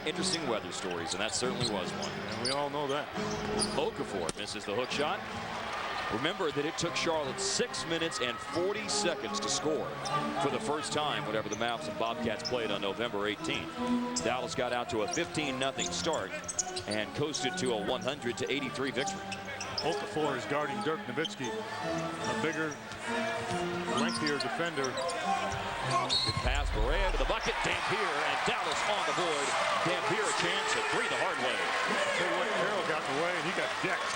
interesting weather stories, and that certainly was one. And we all know that. Okafor misses the hook shot. Remember that it took Charlotte 6 minutes and 40 seconds to score for the first time whenever the Mavs and Bobcats played on November 18th. Dallas got out to a 15-0 start and coasted to a 100-83 victory. Okafor is guarding Dirk Nowitzki, a bigger, lengthier defender. Good pass, Berea to the bucket. Dampier and Dallas on the board. Dampier a chance at 3 the hard way. Tell you what, Carroll got in the way and he got decked.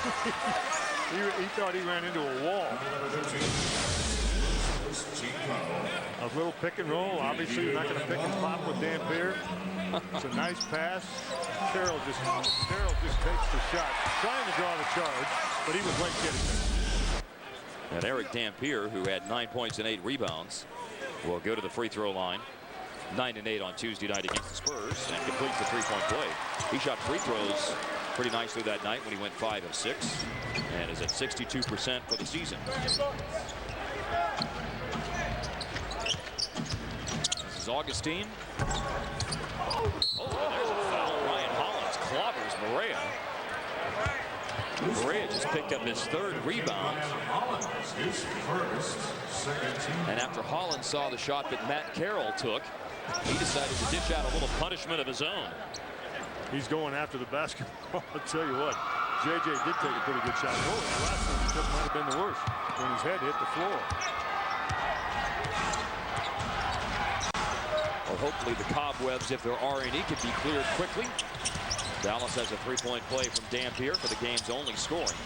he thought he ran into a wall. A little pick and roll. Obviously, you're not going to pick and pop with Dampier. It's a nice pass. Carroll just takes the shot, trying to draw the charge, but he was late getting there. And Eric Dampier, who had 9 points and 8 rebounds, will go to the free throw line. 9 and 8 on Tuesday night against the Spurs and completes the three-point play. He shot free throws pretty nicely that night when he went 5 of 6 and is at 62% for the season. This is Augustine. Oh, there's a foul. Ryan Hollins clobbers Berea. Berea just picked up his 3rd rebound. And after Hollins saw the shot that Matt Carroll took, he decided to dish out a little punishment of his own. He's going after the basketball. I'll tell you what, JJ did take a pretty good shot. Oh, the last one he took might have been the worst when his head hit the floor. Well, hopefully the cobwebs, if there are any, can be cleared quickly. Dallas has a three-point play from Dampier for the game's only scoring.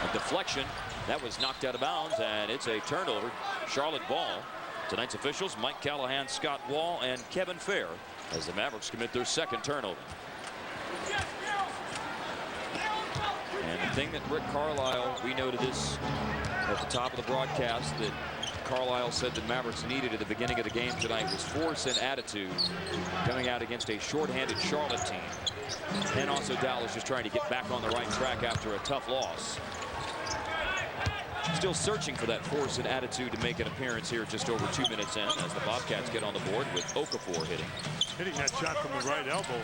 A deflection that was knocked out of bounds, and it's a turnover. Charlotte ball. Tonight's officials, Mike Callahan, Scott Wall, and Kevin Fair, as the Mavericks commit their 2nd turnover. And the thing that Rick Carlisle, we noted this at the top of the broadcast, that Carlisle said that Mavericks needed at the beginning of the game tonight was force and attitude coming out against a shorthanded Charlotte team. And also Dallas just trying to get back on the right track after a tough loss. Still searching for that force and attitude to make an appearance here just over 2 minutes in as the Bobcats get on the board with Okafor hitting. Hitting that shot from the right elbow.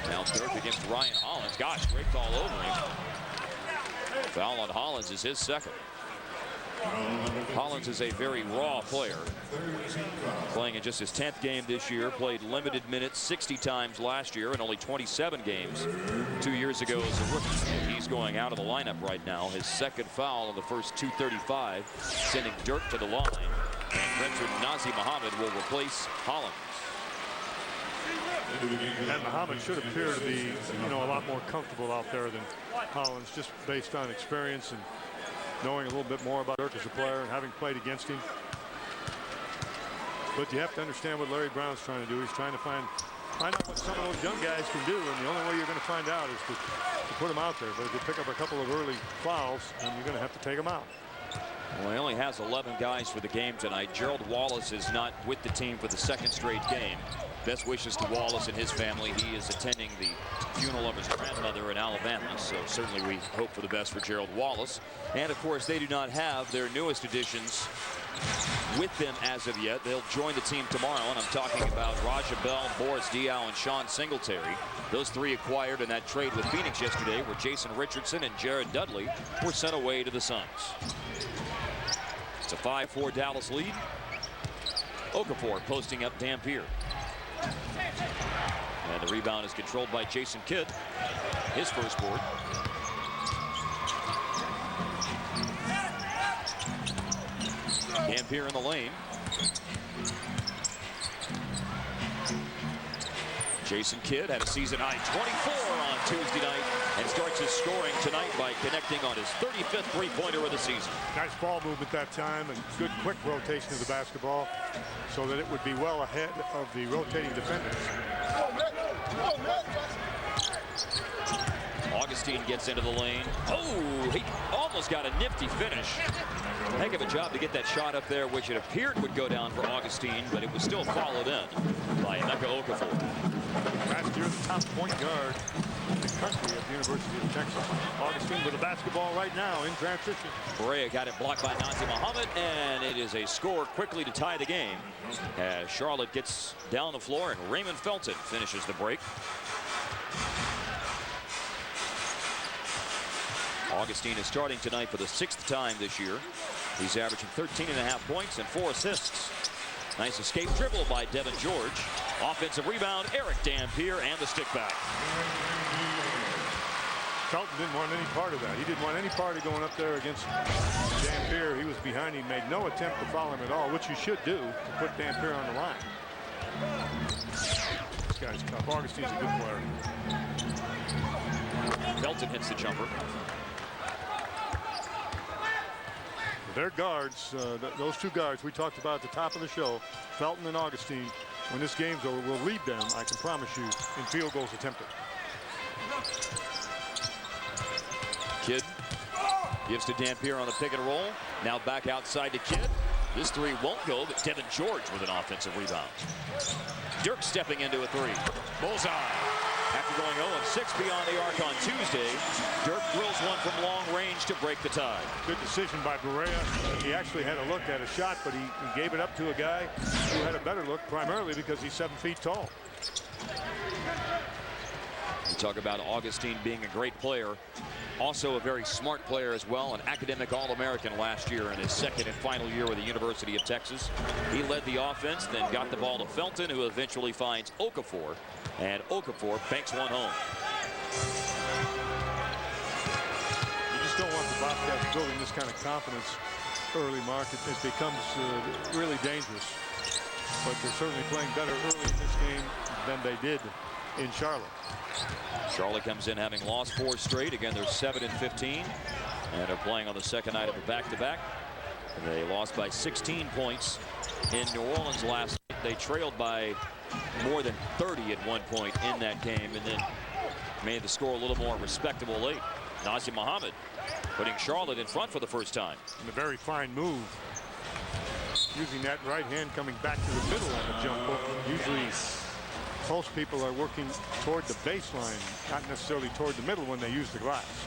Now Dirk against Ryan Hollins. Gosh, great call over him. Foul on Hollins is his 2nd. Hollins is a very raw player, playing in just his 10th game this year, played limited minutes 60 times last year and only 27 games 2 years ago as a rookie. He's going out of the lineup right now. His 2nd foul in the first 2:35, sending Dirk to the line. And Richard Nazi Muhammad will replace Hollins. And Muhammad should appear to be, a lot more comfortable out there than Hollins, just based on experience and knowing a little bit more about Dirk as a player and having played against him. But you have to understand what Larry Brown's trying to do. He's trying to find out what some of those young guys can do, and the only way you're going to find out is to put them out there. But if you pick up a couple of early fouls, then you're going to have to take them out. Well, he only has 11 guys for the game tonight. Gerald Wallace is not with the team for the 2nd straight game. Best wishes to Wallace and his family. He is attending the funeral of his grandmother in Alabama, so certainly we hope for the best for Gerald Wallace. And of course, they do not have their newest additions with them as of yet. They'll join the team tomorrow, and I'm talking about Raja Bell, Boris Diaw, and Sean Singletary. Those 3 acquired in that trade with Phoenix yesterday, where Jason Richardson and Jared Dudley were sent away to the Suns. It's a 5-4 Dallas lead. Okafor posting up Dampier. And the rebound is controlled by Jason Kidd. His first board. Dampier in the lane. Jason Kidd had a season-high 24 on Tuesday night and starts his scoring tonight by connecting on his 35th three-pointer of the season. Nice ball movement that time and good quick rotation of the basketball so that it would be well ahead of the rotating defenders. Augustine gets into the lane. Oh, he almost got a nifty finish. Heck of a job to get that shot up there, which it appeared would go down for Augustine, but it was still followed in by Emeka Okafor. Last year, the top point guard in the country at the University of Texas. Augustine with the basketball right now in transition. Correa got it blocked by Nazir Muhammad, and it is a score quickly to tie the game as Charlotte gets down the floor and Raymond Felton finishes the break. Augustine is starting tonight for the 6th time this year. He's averaging 13.5 points and 4 assists. Nice escape dribble by Devin George. Offensive rebound, Eric Dampier, and the stick back. Felton didn't want any part of that. He didn't want any part of going up there against Dampier. He was behind him, made no attempt to foul him at all, which you should do to put Dampier on the line. This guy's tough. Augustine's a good player. Felton hits the jumper. Their guards, those two guards we talked about at the top of the show, Felton and Augustine, when this game's over, will lead them, I can promise you, in field goals attempted. Kidd gives to Dampier on the pick and roll. Now back outside to Kidd. This three won't go, but Devin George with an offensive rebound. Dirk stepping into a three. Bullseye. After going 0-6 beyond the arc on Tuesday, Dirk drills one from long range to break the tie. Good decision by Berea. He actually had a look at a shot, but he gave it up to a guy who had a better look, primarily because he's 7 feet tall. We talk about Augustine being a great player. Also a very smart player as well, an academic All-American last year in his 2nd and final year with the University of Texas. He led the offense, then got the ball to Felton, who eventually finds Okafor, and Okafor banks one home. You just don't want the Bobcats building this kind of confidence early, Mark. It becomes really dangerous. But they're certainly playing better early in this game than they did in Charlotte. Charlotte comes in having lost 4 straight. Again, they're 7-15, and are playing on the 2nd night of a back-to-back. They lost by 16 points in New Orleans last night. They trailed by more than 30 at one point in that game, and then made the score a little more respectable late. Nazir Muhammad putting Charlotte in front for the first time. And a very fine move. Using that right hand coming back to the middle on the jump hook. Usually most people are working toward the baseline, not necessarily toward the middle when they use the glass.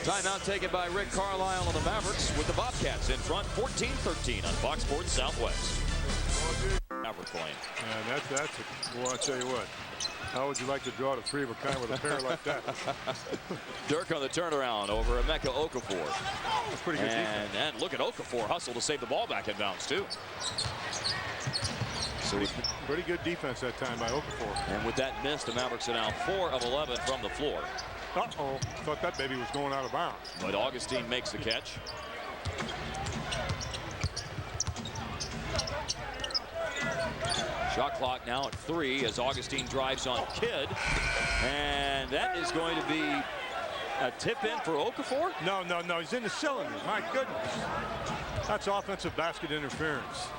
Timeout taken by Rick Carlisle on the Mavericks, with the Bobcats in front 14-13 on Fox Sports Southwest. Maverick playing. Well, I'll tell you what. How would you like to draw the 3 of a kind with a pair like that? Dirk on the turnaround over Emeka Okafor. That's pretty good defense. And look at Okafor hustle to save the ball back in bounds too. So pretty good defense that time by Okafor. And with that miss, the Mavericks are now 4 of 11 from the floor. Uh-oh. Thought that baby was going out of bounds. But Augustine makes the catch. Shot clock now at 3 as Augustine drives on Kidd. And that is going to be a tip in for Okafor? No. He's in the cylinder. My goodness. That's offensive basket interference.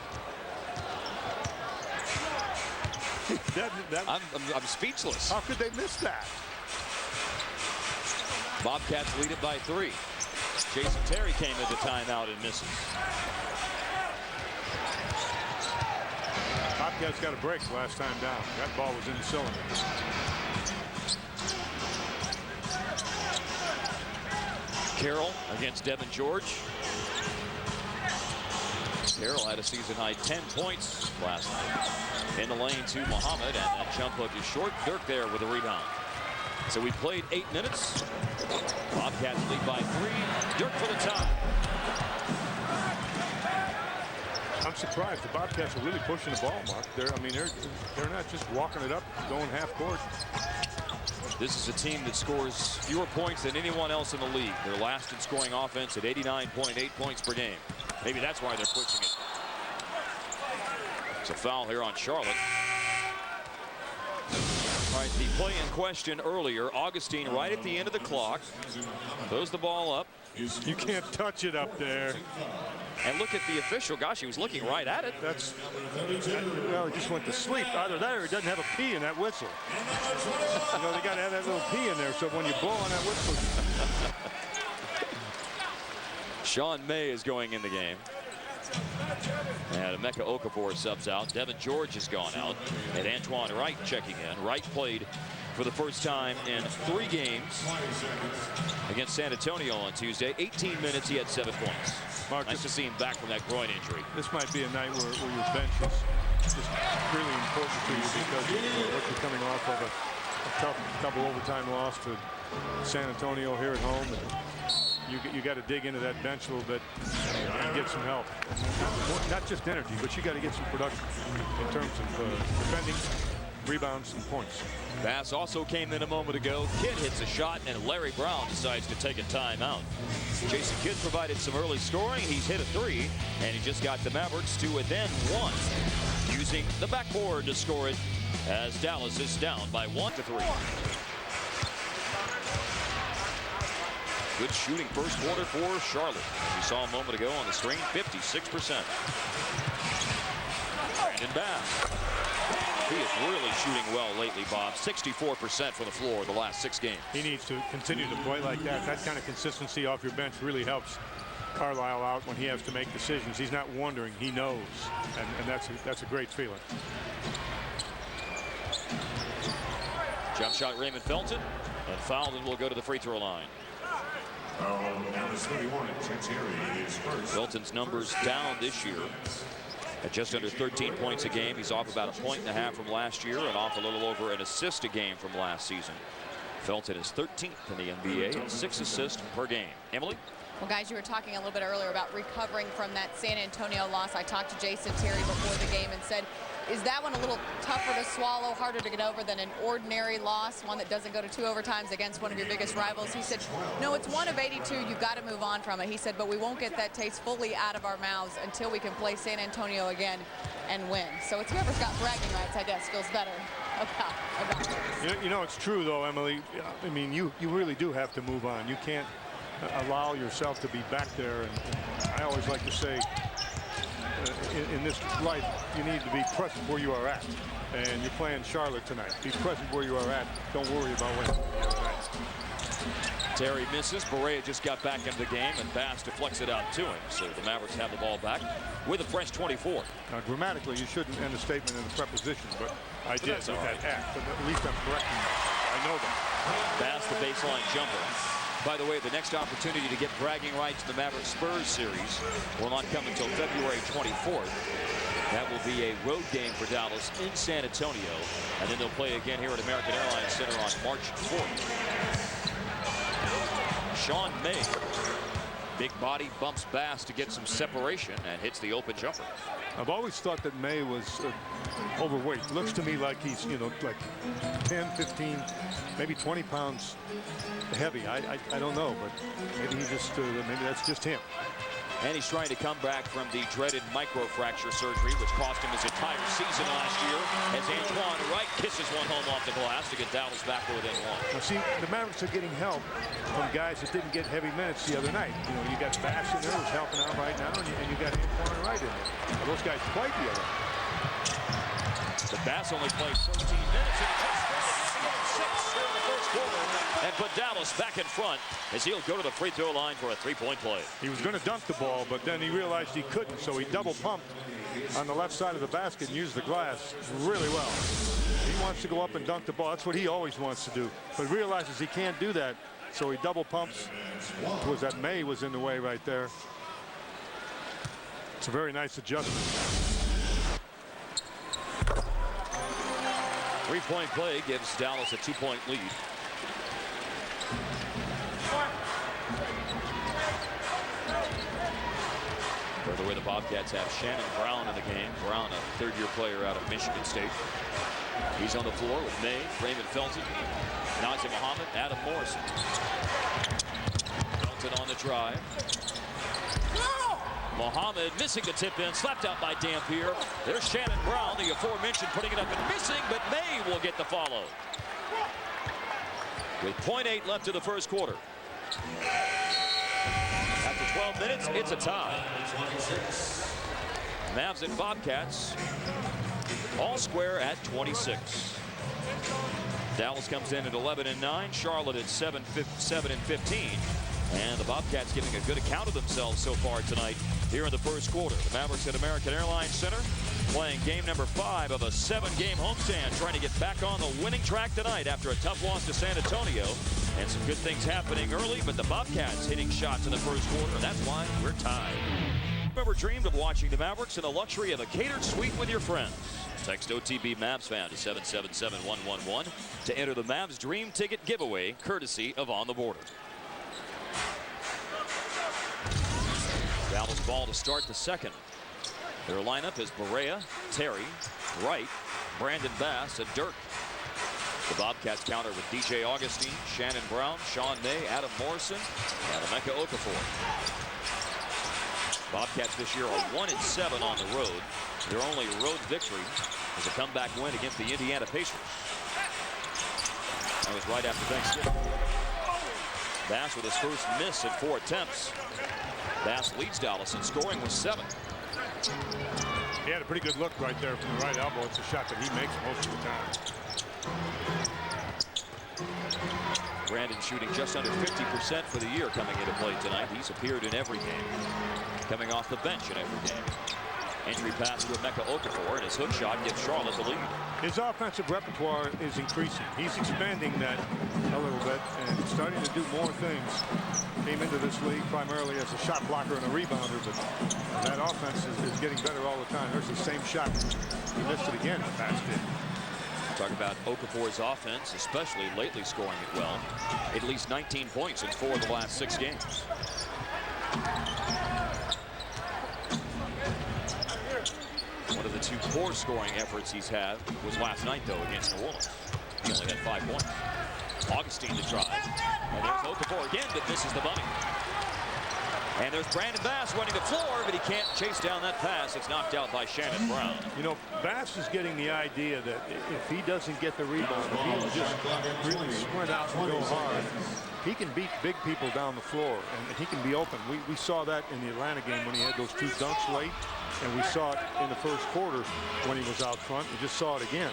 I'm speechless. How could they miss that? Bobcats lead it by 3. Jason Terry came into timeout and misses. Bobcats got a break last time down. That ball was in the cylinder. Carroll against Devin George. Carroll had a season-high 10 points last night. In the lane to Muhammad, and that jump hook is short. Dirk there with a rebound. So we played 8 minutes. Bobcats lead by 3. Dirk for the tie. I'm surprised. The Bobcats are really pushing the ball, Mark. They're not just walking it up, going half court. This is a team that scores fewer points than anyone else in the league. They're last in scoring offense at 89.8 points per game. Maybe that's why they're pushing it. It's a foul here on Charlotte. All right, the play in question earlier, Augustine right at the end of the clock. Throws the ball up. You can't touch it up there. And look at the official. Gosh, he was looking right at it. Well, he just went to sleep. Either that or he doesn't have a P in that whistle. You know, they got to have that little P in there so when you blow on that whistle. Sean May is going in the game. And Emeka Okafor subs out. Devin George has gone out. And Antoine Wright checking in. Wright played for the first time in 3 games against San Antonio on Tuesday. 18 minutes, he had 7 points. Mark, nice to see him back from that groin injury. This might be a night where your bench is really important to you because you're coming off of a tough double overtime loss to San Antonio here at home. And you got to dig into that bench a little bit and get some help. Not just energy, but you got to get some production in terms of defending, rebounds, and points. Bass also came in a moment ago. Kidd hits a shot, and Larry Brown decides to take a timeout. Jason Kidd provided some early scoring. He's hit a 3, and he just got the Mavericks to within 1, using the backboard to score it as Dallas is down by 1-3. Good shooting first quarter for Charlotte. We saw a moment ago on the screen, 56%. Brandon Bass. He is really shooting well lately, Bob. 64% from the floor the last 6 games. He needs to continue to play like that. That kind of consistency off your bench really helps Carlisle out when he has to make decisions. He's not wondering, he knows, and that's a great feeling. Jump shot Raymond Felton, and fouled, and will go to the free throw line. Felton's numbers down this year at just under 13 points a game. He's off about 1.5 points from last year and off a little over an assist a game from last season. Felton is 13th in the NBA and 6 assists per game. Emily? Well, guys, you were talking a little bit earlier about recovering from that San Antonio loss. I talked to Jason Terry before the game and said, is that one a little tougher to swallow, harder to get over than an ordinary loss, one that doesn't go to 2 overtimes against one of your biggest rivals? He said, no, it's 1 of 82. You've got to move on from it. He said, but we won't get that taste fully out of our mouths until we can play San Antonio again and win. So it's whoever's got bragging rights, I guess, feels better about this. You know, it's true, though, Emily. I mean, you really do have to move on. You can't allow yourself to be back there. And I always like to say, in this life, you need to be present where you are at. And you're playing Charlotte tonight. Be present where you are at. Don't worry about winning. Terry misses. Barea just got back into the game, and Bass deflects it out to him. So the Mavericks have the ball back with a fresh 24. Now, grammatically, you shouldn't end a statement in a preposition, but I did with that act. But at least I'm correcting myself. I know that. Bass, the baseline jumper. By the way, the next opportunity to get bragging rights in the Mavericks Spurs series will not come until February 24th. That will be a road game for Dallas in San Antonio, and then they'll play again here at American Airlines Center on March 4th. Sean May, big body, bumps Bass to get some separation and hits the open jumper. I've always thought that May was overweight. Looks to me like he's, you know, like 10, 15, maybe 20 pounds heavy. I don't know, but maybe he just maybe that's just him. And he's trying to come back from the dreaded microfracture surgery, which cost him his entire season last year, as Antoine Wright kisses one home off the glass to get Dallas back within 1. Now, see, the Mavericks are getting help from guys that didn't get heavy minutes the other night. You know, you got Bass in there who's helping out right now, and you got Antoine Wright in there. Now, those guys played the other night. But Bass only played 13 minutes and just missed 6 in the first quarter, and put Dallas back in front as he'll go to the free throw line for a 3-point play. He was going to dunk the ball, but then he realized he couldn't, so he double pumped on the left side of the basket and used the glass really well. He wants to go up and dunk the ball. That's what he always wants to do, but realizes he can't do that, so he double pumps. Was that May was in the way right there. It's a very nice adjustment. 3-point play gives Dallas a 2-point lead. By the way, the Bobcats have Shannon Brown in the game. Brown, a third-year player out of Michigan State. He's on the floor with May, Raymond Felton, Nazir Muhammad, Adam Morrison. Felton on the drive. Muhammad missing the tip-in, slapped out by Dampier. There's Shannon Brown, the aforementioned, putting it up and missing, but May will get the follow. With 0.8 left in the first quarter. After 12 minutes, it's a tie. Mavs and Bobcats all square at 26. Dallas comes in at 11-9. Charlotte at 7-15. And the Bobcats giving a good account of themselves so far tonight here in the first quarter. The Mavericks at American Airlines Center playing game number 5 of a 7-game homestand, trying to get back on the winning track tonight after a tough loss to San Antonio. And some good things happening early, but the Bobcats hitting shots in the first quarter. That's why we're tied. Ever dreamed of watching the Mavericks in the luxury of a catered suite with your friends? Text OTB Mavs fan to 777-111 to enter the Mavs Dream Ticket giveaway, courtesy of On the Border. Dallas ball to start the second. Their lineup is Barea, Terry, Wright, Brandon Bass, and DIRK. The Bobcats counter with DJ Augustine, Shannon Brown, Sean May, Adam Morrison, and Emeka Okafor. Bobcats this year are 1-7 on the road. Their only road victory is a comeback win against the Indiana Pacers. That was right after Thanksgiving. Bass with his first miss at 4 attempts. Bass leads Dallas in scoring with 7. He had a pretty good look right there from the right elbow. It's a shot that he makes most of the time. Brandon shooting just under 50% for the year coming into play tonight. He's appeared in every game, coming off the bench in every game. Entry pass to Emeka Okafor, and his hook shot gives Charlotte the lead. His offensive repertoire is increasing. He's expanding that a little bit and starting to do more things. Came into this league primarily as a shot blocker and a rebounder, but that offense is getting better all the time. There's the same shot. He missed it again. Bass did. Talk about Okafor's offense, especially lately scoring it well. At least 19 points in 4 of the last 6 games. One of the 2 poor scoring efforts he's had was last night, though, against New Orleans. He only had 5 points. Augustine to drive. And there's Okafor again, but misses the bunny. And there's Brandon Bass running the floor, but he can't chase down that pass. It's knocked out by Shannon Brown. You know, Bass is getting the idea that if he doesn't get the rebound, if he'll just really sprint out and go hard, he can beat big people down the floor, and he can be open. We saw that in the Atlanta game when he had those 2 dunks late, and we saw it in the first quarter when he was out front. We just saw it again.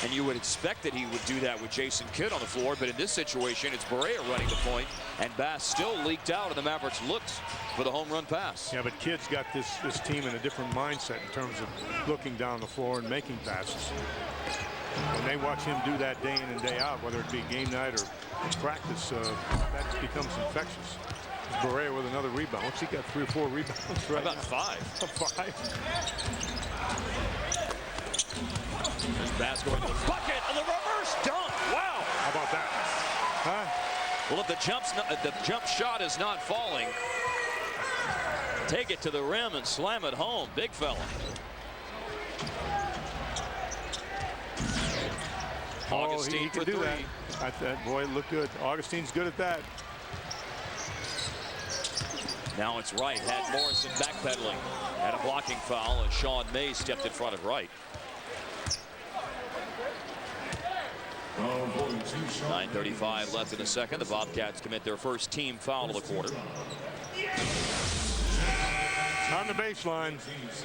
And you would expect that he would do that with Jason Kidd on the floor, but in this situation, it's Barea running the point, and Bass still leaked out, and the Mavericks looked for the home run pass. Yeah, but Kidd's got this team in a different mindset in terms of looking down the floor and making passes. When they watch him do that day in and day out, whether it be game night or practice, that becomes infectious. Barea with another rebound. What's he got? 3 or 4 rebounds right About now? 5. 5. There's Bass going to the bucket, and the reverse dunk. Wow. How about that? Huh? Well, if the jump shot is not falling, take it to the rim and slam it home. Big fella. Augustine he for can do 3. that. Boy, look good. Augustine's good at that. Now it's Wright. Had Morrison backpedaling. Had a blocking foul, and Sean May stepped in front of Wright. 9:35 left in the second. The Bobcats commit their first team foul of the quarter. On the baseline.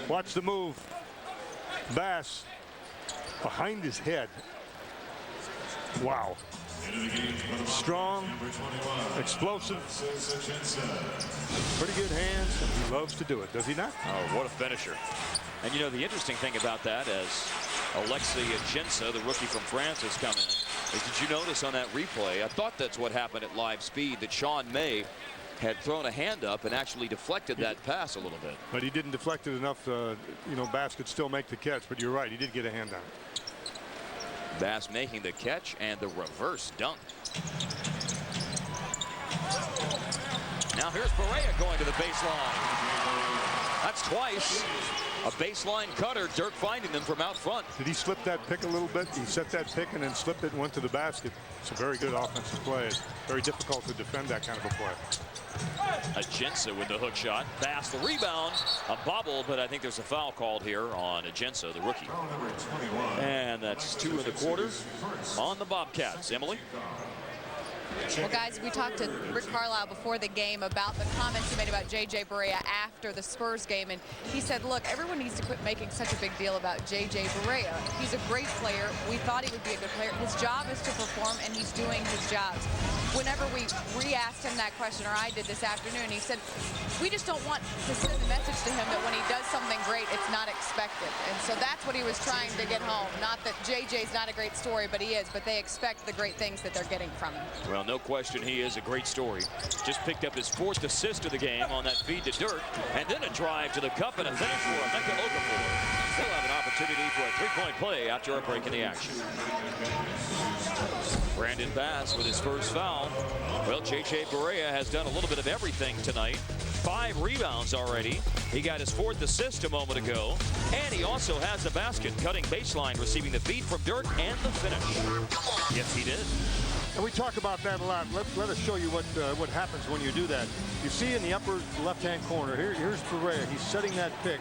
Watch the move. Bass behind his head. Wow. Strong, explosive, pretty good hands, and he loves to do it, does he not? Oh, what a finisher. And you know, the interesting thing about that, as Alexei Ajinça, the rookie from France, has come in, is did you notice on that replay, I thought that's what happened at live speed, that Sean May had thrown a hand up and actually deflected that pass a little bit. But he didn't deflect it enough, you know, Bass could still make the catch, but you're right, he did get a hand on it. Bass making the catch and the reverse dunk. Now here's Barea going to the baseline. That's twice. A baseline cutter. DIRK finding them from out front. Did he slip that pick a little bit? He set that pick and then slipped it and went to the basket. It's a very good offensive play. It's very difficult to defend that kind of a play. Ajinça with the hook shot. Bass the rebound. A bobble, but I think there's a foul called here on Ajinça, the rookie. And that's 2 in the quarter on the Bobcats. Emily? Well, guys, we talked to Rick Carlisle before the game about the comments he made about J.J. Barea after the Spurs game, and he said, look, everyone needs to quit making such a big deal about J.J. Barea. He's a great player. We thought he would be a good player. His job is to perform, and he's doing his job. whenever we re-asked him that question, or I did this afternoon, he said, we just don't want to send the message to him that when he does something great, it's not expected. And so that's what he was trying to get home. Not that JJ's not a great story, but he is. But they expect the great things that they're getting from him. Well, no question he is a great story. Just picked up his 4th assist of the game on that feed to DIRK, and then a drive to the cup and a finish for Emeka Okafor. Still have an opportunity for a 3-point play after a break in the action. Brandon Bass with his first foul. Well, JJ Barea has done a little bit of everything tonight. 5 rebounds already. He got his 4th assist a moment ago. And he also has a basket, cutting baseline, receiving the feed from DIRK and the finish. Yes, he did. And we talk about that a lot. Let us show you what happens when you do that. You see in the upper left-hand corner, here's Barea. He's setting that pick.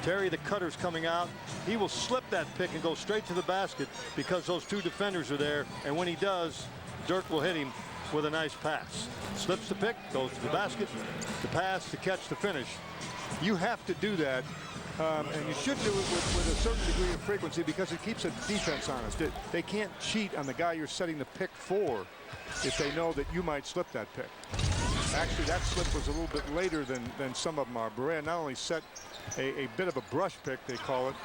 Terry, the cutter's coming out. He will slip that pick and go straight to the basket because those 2 defenders are there. And when he does, DIRK will hit him with a nice pass. Slips the pick, goes to the basket, the pass, the catch, the finish. You have to do that, and you should do it with a certain degree of frequency because it keeps a defense honest. They can't cheat on the guy you're setting the pick for if they know that you might slip that pick. Actually, that slip was a little bit later than some of them are. Barea not only set a bit of a brush pick, they call it,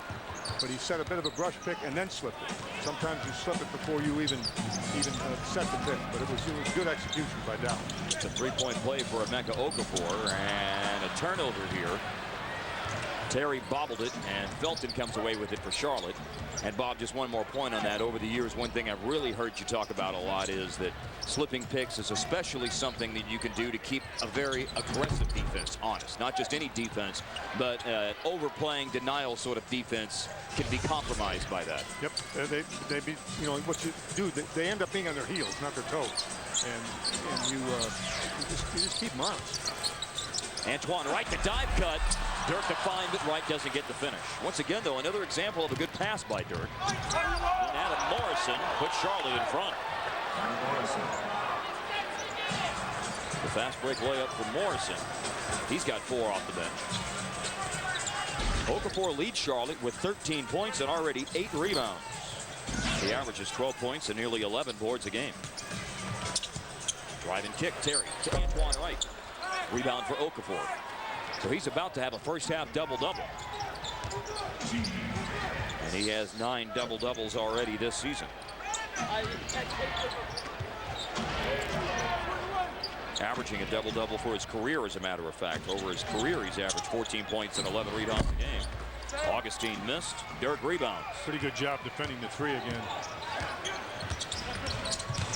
but he set a bit of a brush pick and then slipped it. Sometimes you slip it before you even set the pick, but it was good execution by Dow. It's a 3-point play for Emeka Okafor, and a turnover here. Terry bobbled it, and Felton comes away with it for Charlotte. And Bob, just one more point on that. Over the years, one thing I've really heard you talk about a lot is that slipping picks is especially something that you can do to keep a very aggressive defense honest. Not just any defense, but overplaying denial sort of defense can be compromised by that. Yep, you know what you do. They end up being on their heels, not their toes, and you just keep them honest. Antoine Wright, the dive cut. DIRK to find, but Wright doesn't get the finish. Once again, though, another example of a good pass by DIRK. And Adam Morrison puts Charlotte in front. The fast break layup for Morrison. He's got 4 off the bench. Okafor leads Charlotte with 13 points and already 8 rebounds. He averages 12 points and nearly 11 boards a game. Drive and kick, Terry to Antoine Wright. Rebound for Okafor. So he's about to have a first-half double-double. And he has 9 double-doubles already this season. Averaging a double-double for his career, as a matter of fact. Over his career, he's averaged 14 points and 11 rebounds a game. Augustine missed. DIRK rebounds. Pretty good job defending the 3 again.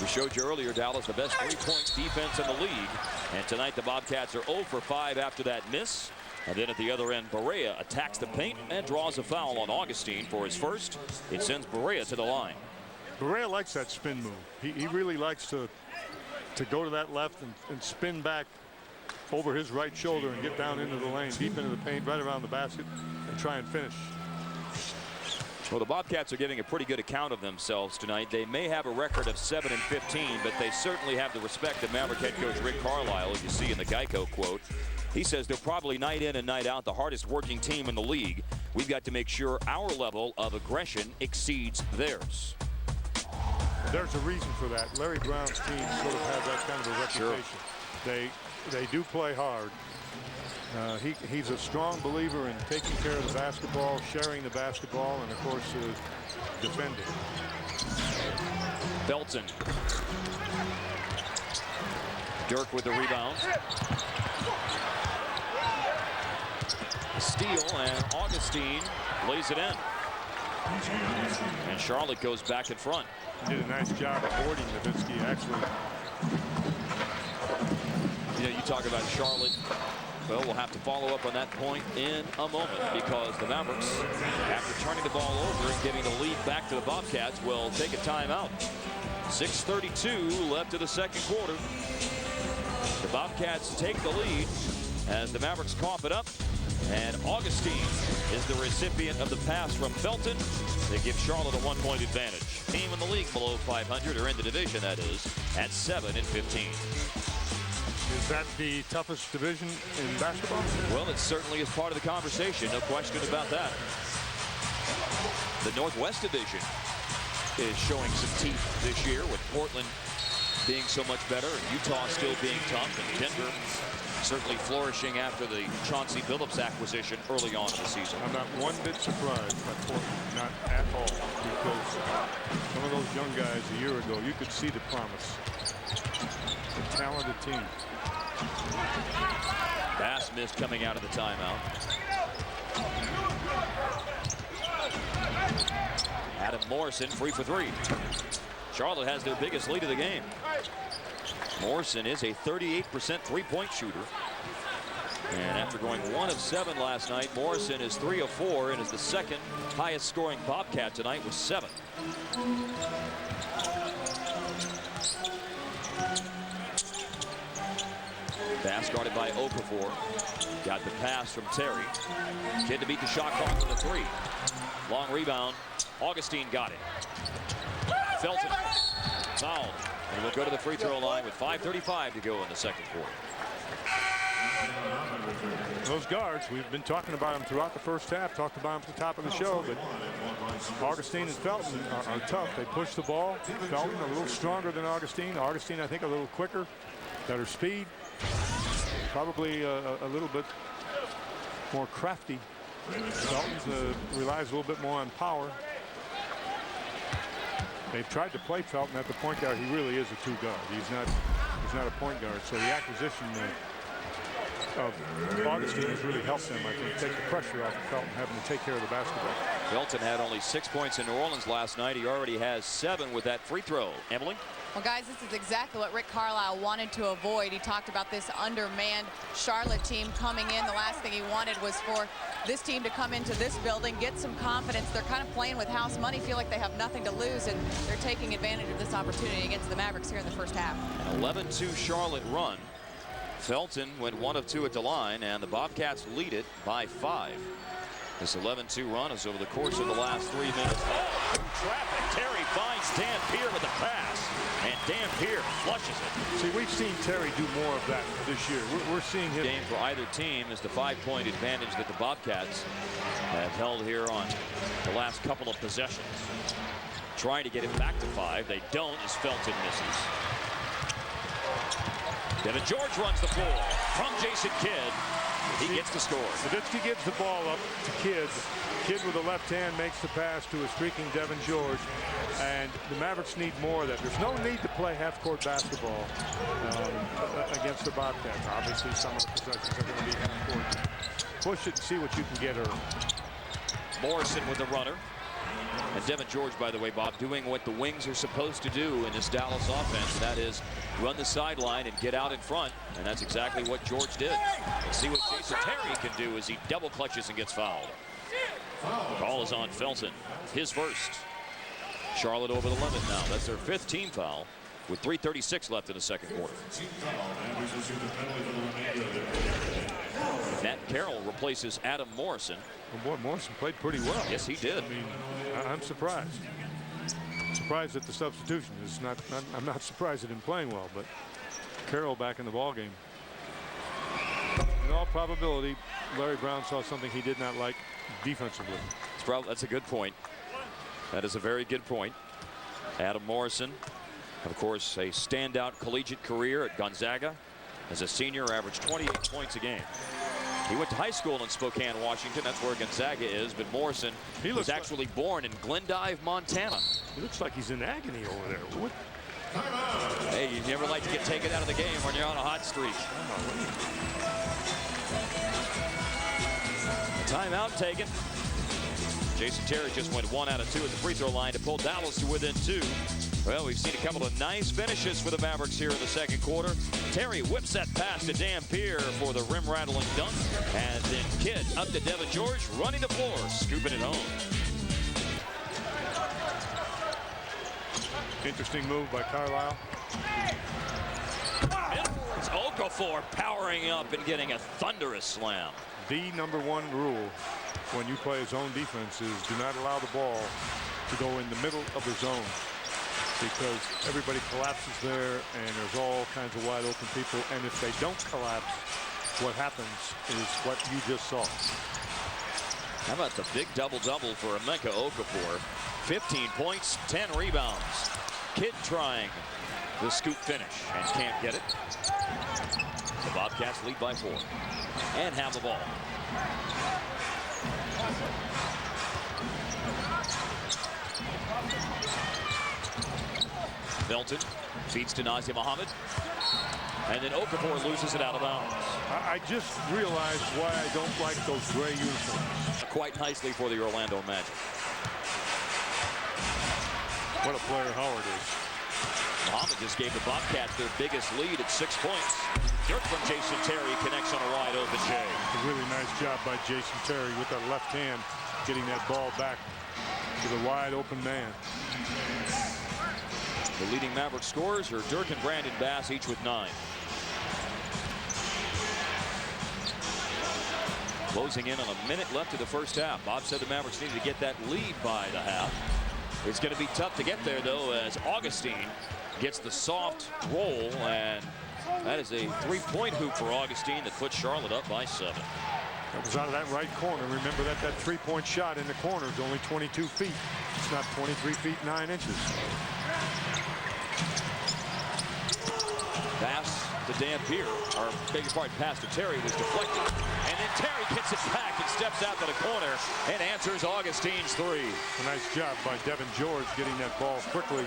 We showed you earlier, Dallas, the best 3-point defense in the league. And tonight the Bobcats are 0 for 5 after that miss. And then at the other end, Barea attacks the paint and draws a foul on Augustine for his first. It sends Barea to the line. Barea likes that spin move. He really likes to go to that left and spin back over his right shoulder and get down into the lane, deep into the paint, right around the basket, and try and finish. Well, the Bobcats are giving a pretty good account of themselves tonight. They may have a record of 7-15, but they certainly have the respect of Maverick head coach Rick Carlisle, as you see in the Geico quote. He says they're probably night in and night out the hardest working team in the league. We've got to make sure our level of aggression exceeds theirs. There's a reason for that. Larry Brown's team sort of has that kind of a reputation. Sure. They do play hard. He's a strong believer in taking care of the basketball, sharing the basketball, and of course defending. Felton. DIRK with the rebound. Steal, and Augustine lays it in. And Charlotte goes back in front. He did a nice job avoiding Nowitzki, actually. You know, you talk about Charlotte. Well, we'll have to follow up on that point in a moment, because the Mavericks, after turning the ball over and giving the lead back to the Bobcats, will take a timeout. 6:32 left in the second quarter. The Bobcats take the lead as the Mavericks cough it up. And Augustine is the recipient of the pass from Felton. They give Charlotte a 1-point advantage. Team in the league below 500, or in the division, that is, at 7-15. Is that the toughest division in basketball? Well, it certainly is part of the conversation. No question about that. The Northwest Division is showing some teeth this year, with Portland being so much better, and Utah still being tough, and Denver certainly flourishing after the Chauncey Billups acquisition early on in the season. I'm not one bit surprised by Portland, not at all, because some of those young guys a year ago, you could see the promise. A talented team. Bass missed coming out of the timeout. Adam Morrison free for three. Charlotte has their biggest lead of the game. Morrison is a 38% three-point shooter. And after going 1 of 7 last night, Morrison is 3 of 4 and is the second highest scoring Bobcat tonight with 7. Bass guarded by Okafor. Got the pass from Terry. Kid to beat the shot clock for the 3. Long rebound. Augustine got it. Felton fouled. And we'll go to the free throw line with 5:35 to go in the second quarter. Those guards, we've been talking about them throughout the first half, talked about them at the top of the show, but Augustine and Felton are tough. They push the ball. Felton a little stronger than Augustine. Augustine, I think, a little quicker, better speed, probably a little bit more crafty. Felton relies a little bit more on power. They've tried to play Felton at the point guard. He really is a two guard. He's not a point guard. So the acquisition of Augustine has really helped them, I think, take the pressure off of Felton having to take care of the basketball. Felton had only 6 points in New Orleans last night. He already has 7 with that free throw. Emily? Well, guys, this is exactly what Rick Carlisle wanted to avoid. He talked about this undermanned Charlotte team coming in. The last thing he wanted was for this team to come into this building, get some confidence. They're kind of playing with house money, feel like they have nothing to lose, and they're taking advantage of this opportunity against the Mavericks here in the first half. An 11-2 Charlotte run. Felton went 1 of 2 at the line, and the Bobcats lead it by 5. This 11-2 run is over the course of the last 3 minutes. Oh, traffic. Terry finds Dampier with the pass, and Dampier flushes it. See, we've seen Terry do more of that this year. We're seeing him. Game for either team is the 5-point advantage that the Bobcats have held here on the last couple of possessions. Trying to get it back to 5. They don't as Felton misses. Devin George runs the floor from Jason Kidd. He gets the score. Saditsky gives the ball up to Kidd. Kidd with the left hand makes the pass to a streaking Devin George. And the Mavericks need more of that. There's no need to play half-court basketball against the Bobcats. Obviously, some of the possessions are going to be half-court. Push it and see what you can get early. Morrison with the runner. And Devin George, by the way, Bob, doing what the wings are supposed to do in this Dallas offense. And that is run the sideline and get out in front. And that's exactly what George did. Let's see what Jason Terry can do as he double clutches and gets fouled. Call is on Felton. His first. Charlotte over the limit now. That's their 5th team foul with 3:36 left in the second quarter. Matt Carroll replaces Adam Morrison. Well, boy, Morrison played pretty well. Yes, he did. I mean, I'm surprised. Surprised at the substitution. I'm not surprised at him playing well, but Carroll back in the ball game. In all probability, Larry Brown saw something he did not like defensively. That's a good point. That is a very good point. Adam Morrison, of course, a standout collegiate career at Gonzaga. As a senior, averaged 28 points a game. He went to high school in Spokane, Washington. That's where Gonzaga is. But Morrison was actually born in Glendive, Montana. He looks like he's in agony over there. What? Hey, you never like to get taken out of the game when you're on a hot streak. Timeout taken. Jason Terry just went 1 out of 2 at the free throw line to pull Dallas to within 2. Well, we've seen a couple of nice finishes for the Mavericks here in the second quarter. Terry whips that pass to Dampier for the rim-rattling dunk. And then Kidd up to Devin George, running the floor, scooping it home. Interesting move by Carlisle. It's Okafor powering up and getting a thunderous slam. The #1 rule when you play a zone defense is do not allow the ball to go in the middle of the zone, because everybody collapses there and there's all kinds of wide open people, and if they don't collapse, what happens is what you just saw. How about the big double-double for Emeka Okafor? 15 points, 10 rebounds. Kidd trying the scoop finish and can't get it. The Bobcats lead by 4 and have the ball. Milton feeds to Nazir Muhammad. And then Okafor loses it out of bounds. I just realized why I don't like those gray uniforms. Quite nicely for the Orlando Magic. What a player Howard is. Muhammad just gave the Bobcats their biggest lead at 6 points. DIRK from Jason Terry connects on a wide open Jay. A really nice job by Jason Terry with that left hand, getting that ball back to the wide open man. The leading Mavericks scorers are DIRK and Brandon Bass, each with 9. Closing in on a minute left of the first half. Bob said the Mavericks needed to get that lead by the half. It's going to be tough to get there, though, as Augustine gets the soft roll, and that is a 3-point hoop for Augustine that puts Charlotte up by 7. That was out of that right corner. Remember that 3-point shot in the corner is only 22 feet. It's not 23 feet 9 inches. Pass to Dampier, or beg your pardon, pass to Terry was deflected. And then Terry gets it back and steps out to the corner and answers Augustine's 3. A nice job by Devin George getting that ball quickly.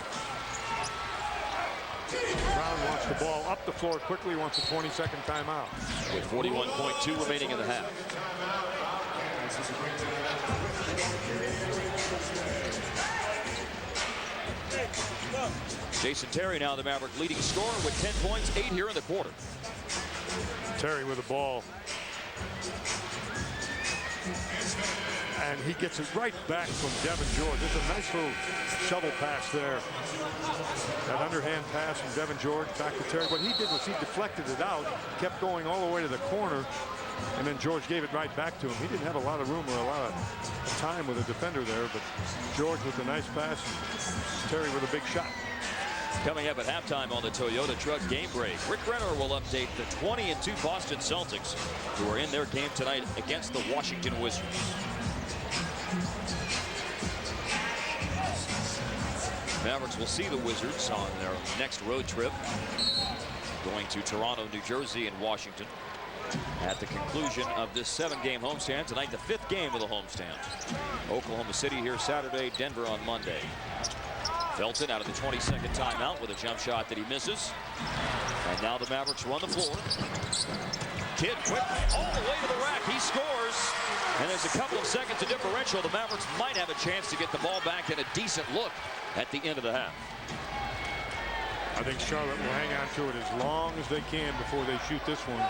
Brown wants the ball up the floor quickly, wants a 20-second timeout. With 41.2 remaining in the half. Jason Terry now the Maverick leading scorer with 10 points, 8 here in the quarter. Terry with the ball. And he gets it right back from Devin George. It's a nice little shovel pass there. That underhand pass from Devin George back to Terry. What he did was he deflected it out, kept going all the way to the corner, and then George gave it right back to him. He didn't have a lot of room or a lot of time with a defender there, but George with a nice pass, and Terry with a big shot. Coming up at halftime on the Toyota Truck Game Break, Rick Renner will update the 20-2 Boston Celtics, who are in their game tonight against the Washington Wizards. Mavericks will see the Wizards on their next road trip, going to Toronto, New Jersey, and Washington at the conclusion of this 7-game homestand. Tonight, the 5th game of the homestand. Oklahoma City here Saturday, Denver on Monday. Felton out of the 22nd timeout with a jump shot that he misses. And now the Mavericks run the floor. Kidd quickly all the way to the rack. He scores. And there's a couple of seconds of differential. The Mavericks might have a chance to get the ball back in a decent look at the end of the half. I think Charlotte will hang on to it as long as they can before they shoot this one,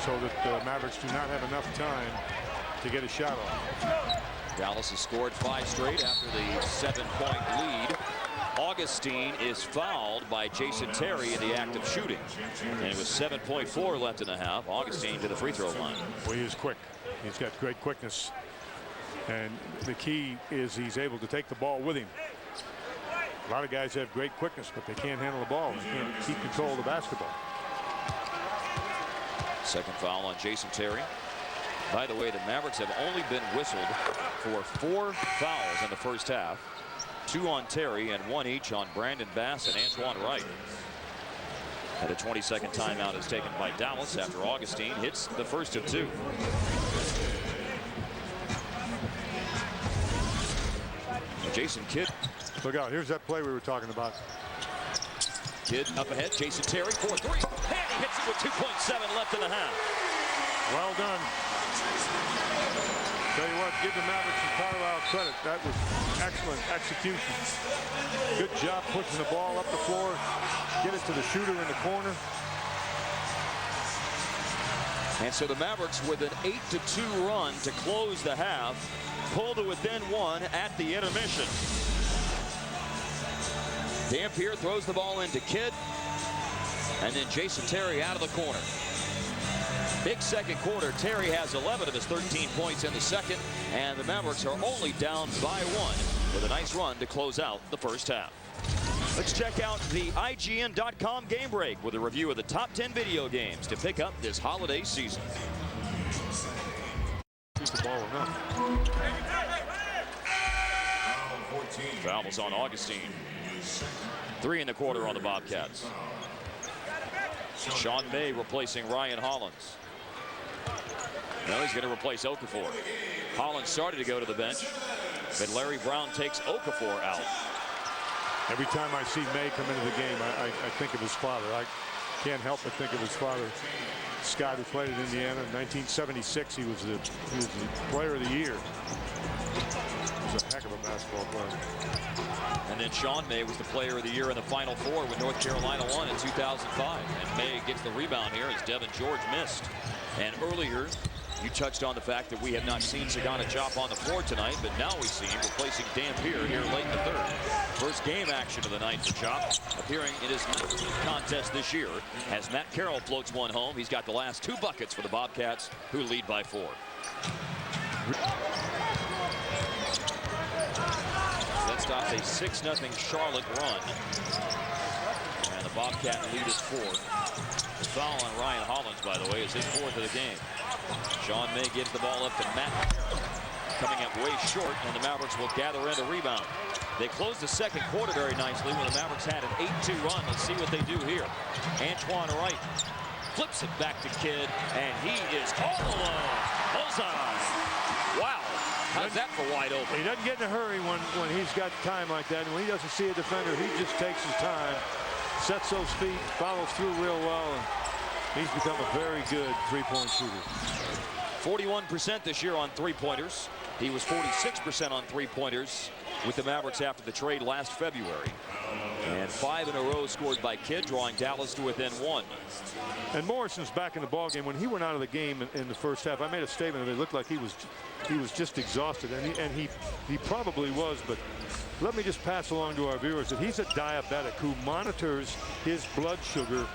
so that the Mavericks do not have enough time to get a shot off. Dallas has scored 5 straight after the 7-point lead. Augustine is fouled by Jason Terry in the act of shooting. And it was 7.4 left in the half. Augustine to the free throw line. Well, he is quick. He's got great quickness. And the key is he's able to take the ball with him. A lot of guys have great quickness, but they can't handle the ball. They can't keep control of the basketball. Second foul on Jason Terry. By the way, the Mavericks have only been whistled for 4 fouls in the first half. 2 on Terry and 1 each on Brandon Bass and Antoine Wright. And a 20-second timeout is taken by Dallas after Augustine hits the first of 2. Jason Kidd. Look out, here's that play we were talking about. Kidd up ahead, Jason Terry for 3. And he hits it with 2.7 left in the half. Well done. Tell you what, give the Mavericks and Carlisle credit. That was excellent execution. Good job pushing the ball up the floor. Get it to the shooter in the corner. And so the Mavericks with an 8-2 run to close the half, pull to within 1 at the intermission. Dampier throws the ball into Kidd, and then Jason Terry out of the corner. Big second quarter. Terry has 11 of his 13 points in the second, and the Mavericks are only down by 1 with a nice run to close out the first half. Let's check out the IGN.com game break with a review of the top 10 video games to pick up this holiday season. Keep the ball enough. Foul was on Augustine. 3 in the quarter on the Bobcats. Sean May replacing Ryan Hollins. Now he's going to replace Okafor. Hollins started to go to the bench, but Larry Brown takes Okafor out. Every time I see May come into the game, I think of his father. I can't help but think of his father, Scott, who played at Indiana in 1976. He was the player of the year. He was a heck of a basketball player. And then Sean May was the player of the year in the Final Four when North Carolina won in 2005. And May gets the rebound here as Devin George missed. And earlier, you touched on the fact that we have not seen Sagana Chop on the floor tonight, but now we see him replacing Dampier here late in the third. First game action of the night for Chop, appearing in his 19th contest this year. As Matt Carroll floats one home, he's got the last 2 buckets for the Bobcats, who lead by 4. That stops a 6-0 Charlotte run. And the Bobcat lead is 4. The foul on Ryan Hollins, by the way, is his 4th of the game. Sean May gives the ball up to Matt Carroll, coming up way short, and the Mavericks will gather in the rebound. They closed the second quarter very nicely when the Mavericks had an 8-2 run. Let's see what they do here. Antoine Wright flips it back to Kidd, and he is all alone. Bullseye. Wow. How's that for wide open? He doesn't get in a hurry when he's got time like that. And when he doesn't see a defender, he just takes his time, sets those feet, follows through real well, and he's become a very good three-point shooter. 41% this year on three-pointers. He was 46% on three-pointers with the Mavericks after the trade last February. And 5 in a row scored by Kidd, drawing Dallas to within 1. And Morrison's back in the ballgame. When he went out of the game in the first half, I made a statement that it looked like he was just exhausted, and he probably was. But let me just pass along to our viewers that he's a diabetic who monitors his blood sugar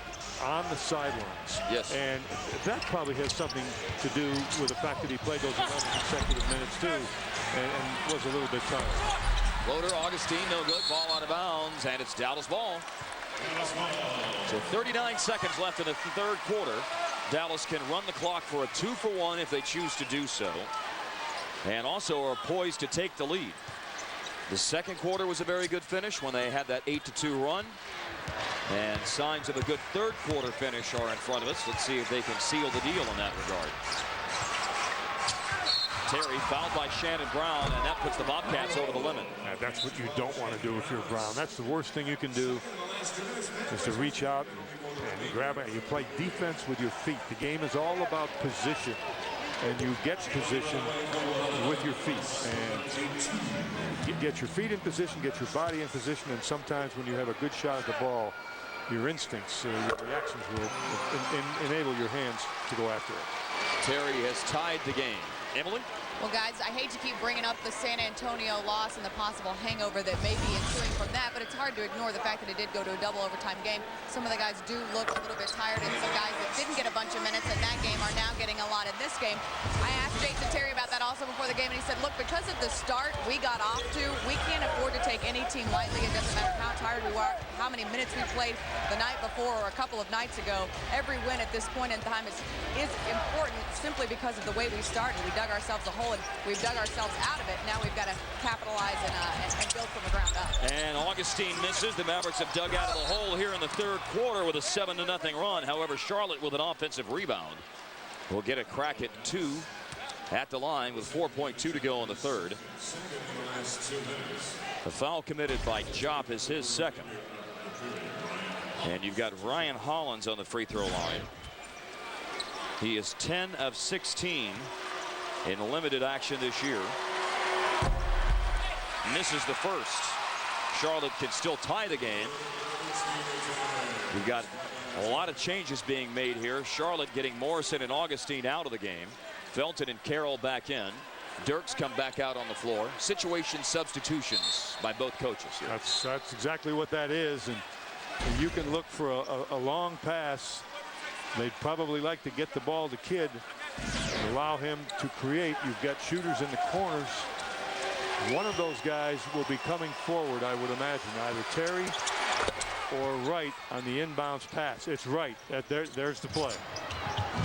on the sidelines. Yes. And that probably has something to do with the fact that he played those 11 consecutive minutes too, and was a little bit tired. Floater, Augustine, no good. Ball out of bounds, and it's Dallas ball. So 39 seconds left in the third quarter. Dallas can run the clock for a 2-for-1 if they choose to do so, and also are poised to take the lead. The second quarter was a very good finish when they had that 8-2 run. And signs of a good third quarter finish are in front of us. Let's see if they can seal the deal in that regard. Terry fouled by Shannon Brown, and that puts the Bobcats over the limit. Yeah, that's what you don't want to do if you're Brown. That's the worst thing you can do, is to reach out and grab it. You play defense with your feet. The game is all about position, and you get position with your feet. And get your feet in position, get your body in position, and sometimes when you have a good shot at the ball, your instincts, your reactions will enable your hands to go after it. Terry has tied the game. Emily? Well, guys, I hate to keep bringing up the San Antonio loss and the possible hangover that may be ensuing from that, but it's hard to ignore the fact that it did go to a double overtime game. Some of the guys do look a little bit tired, and some guys that didn't get a bunch of minutes in that game are now getting a lot in this game. I asked Jason Terry about that also before the game, and he said, look, because of the start we got off to, we can't afford to take any team lightly. It doesn't matter how tired we are, how many minutes we played the night before or a couple of nights ago. Every win at this point in time is important simply because of the way we started. We dug ourselves a hole, and we've dug ourselves out of it. Now we've got to capitalize and build from the ground up. And Augustine misses. The Mavericks have dug out of the hole here in the third quarter with a 7-0 run. However, Charlotte with an offensive rebound will get a crack at 2 at the line with 4.2 to go in the third. The foul committed by Jop is his second. And you've got Ryan Hollins on the free throw line. He is 10 of 16 in limited action this year. Misses the first. Charlotte can still tie the game. We've got a lot of changes being made here. Charlotte getting Morrison and Augustine out of the game. Felton and Carroll back in. Dirk's come back out on the floor. Situation substitutions by both coaches here. That's exactly what that is. And you can look for a long pass. They'd probably like to get the ball to Kidd and allow him to create. You've got shooters in the corners. One of those guys will be coming forward, I would imagine, either Terry or Wright on the inbounds pass. It's Wright. There's the play.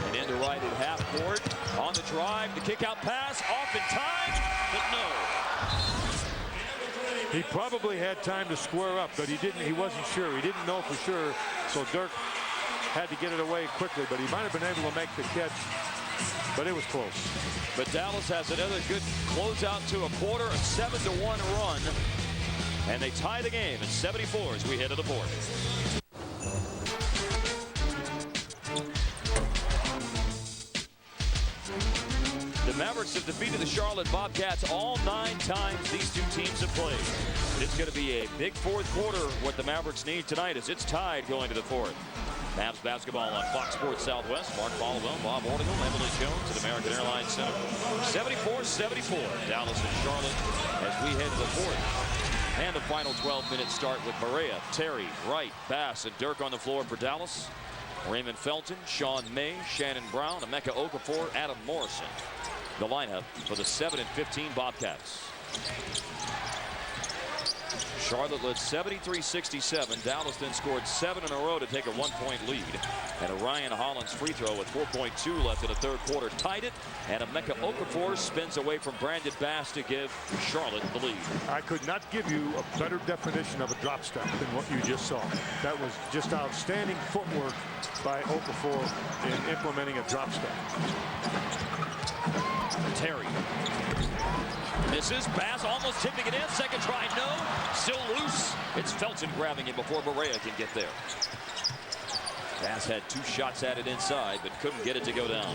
And into right at half court. On the drive, the kick out pass, off in time, but no. He probably had time to square up, but he didn't. He wasn't sure. He didn't know for sure. So DIRK had to get it away quickly, but he might have been able to make the catch. But it was close. But Dallas has another good closeout to a quarter, a 7-1 run. And they tie the game at 74 as we head to the fourth. The Mavericks have defeated the Charlotte Bobcats all 9 times these two teams have played. It's going to be a big fourth quarter, what the Mavericks need tonight, as it's tied going to the fourth. Mavs basketball on Fox Sports Southwest. Mark Baldwin, Bob Ornigal, Emily Jones at American Airlines Center. 74-74, Dallas and Charlotte as we head to the fourth. And the final 12 minutes start with Barea, Terry, Wright, Bass, and DIRK on the floor for Dallas. Raymond Felton, Sean May, Shannon Brown, Emeka Okafor, Adam Morrison. The lineup for the 7-15 Bobcats. Charlotte led 73-67. Dallas then scored 7 in a row to take a 1-point lead. And Orion Holland's free throw with 4.2 left in the third quarter tied it. And Emeka Okafor spins away from Brandon Bass to give Charlotte the lead. I could not give you a better definition of a drop step than what you just saw. That was just outstanding footwork by Okafor in implementing a drop step. Terry misses. Bass almost tipping it in. Second try, no. Still loose. It's Felton grabbing it before Barea can get there. Bass had 2 shots at it inside, but couldn't get it to go down.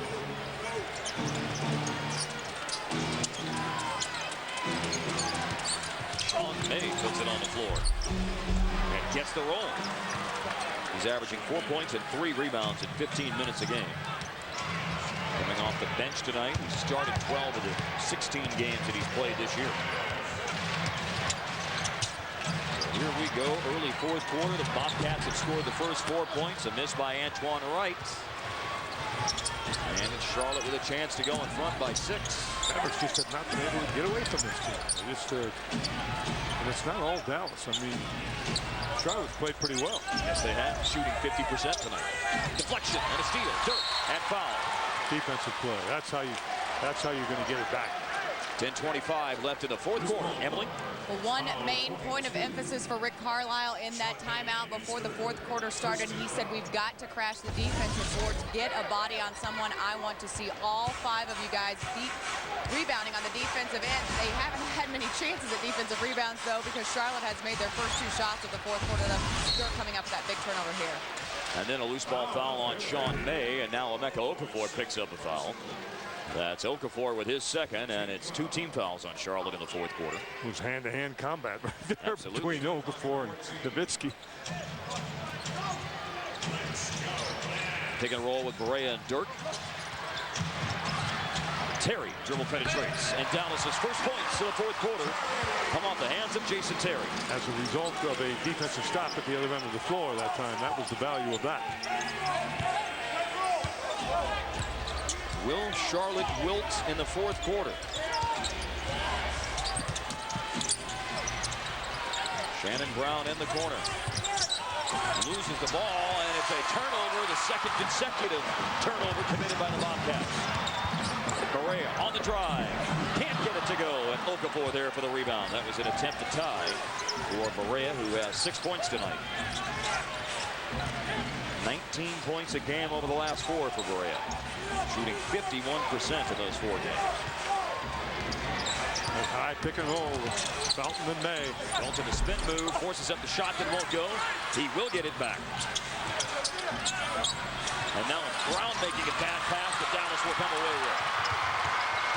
Sean May puts it on the floor and gets the roll. He's averaging 4 points and 3 rebounds in 15 minutes a game. Coming off the bench tonight, he started 12 of the 16 games that he's played this year. Here we go, early fourth quarter. The Bobcats have scored the first 4 points. A miss by Antoine Wright. And it's Charlotte with a chance to go in front by 6. Mavericks just have not been able to get away from this team. And it's not all Dallas. I mean, Charlotte's played pretty well. Yes, they have. Shooting 50% tonight. Deflection and a steal. DIRK and foul. Defensive play. That's how you're going to get it back. 10:25 left in the fourth quarter. Emily? Well, one main point of emphasis for Rick Carlisle in that timeout before the fourth quarter started. He said, we've got to crash the defensive boards, get a body on someone. I want to see all 5 of you guys rebounding on the defensive end. They haven't had many chances at defensive rebounds, though, because Charlotte has made their first 2 shots of the fourth quarter. They're coming up with that big turnover here. And then a loose ball foul on Sean May, and now Emeka Okafor picks up a foul. That's Okafor with his second, and it's 2 team fouls on Charlotte in the fourth quarter. It was hand-to-hand combat right there. Absolutely. Between Okafor and Nowitzki. Pick and roll with Barea and DIRK. Terry dribble penetrates, and Dallas's first points to the fourth quarter come off the hands of Jason Terry. As a result of a defensive stop at the other end of the floor that time, that was the value of that. Will Charlotte wilt in the fourth quarter? Shannon Brown in the corner. Loses the ball, and it's a turnover, the second consecutive turnover committed by the Bobcats. Barea on the drive. Can't get it to go, and Okafor there for the rebound. That was an attempt to tie for Barea, who has 6 points tonight. 19 points a game over the last 4 for Barea. Shooting 51% in those 4 games. A high pick and roll with Felton and May. Felton a spin move, forces up the shot that won't go. He will get it back. And now it's Brown making a bad pass that Dallas will come away with.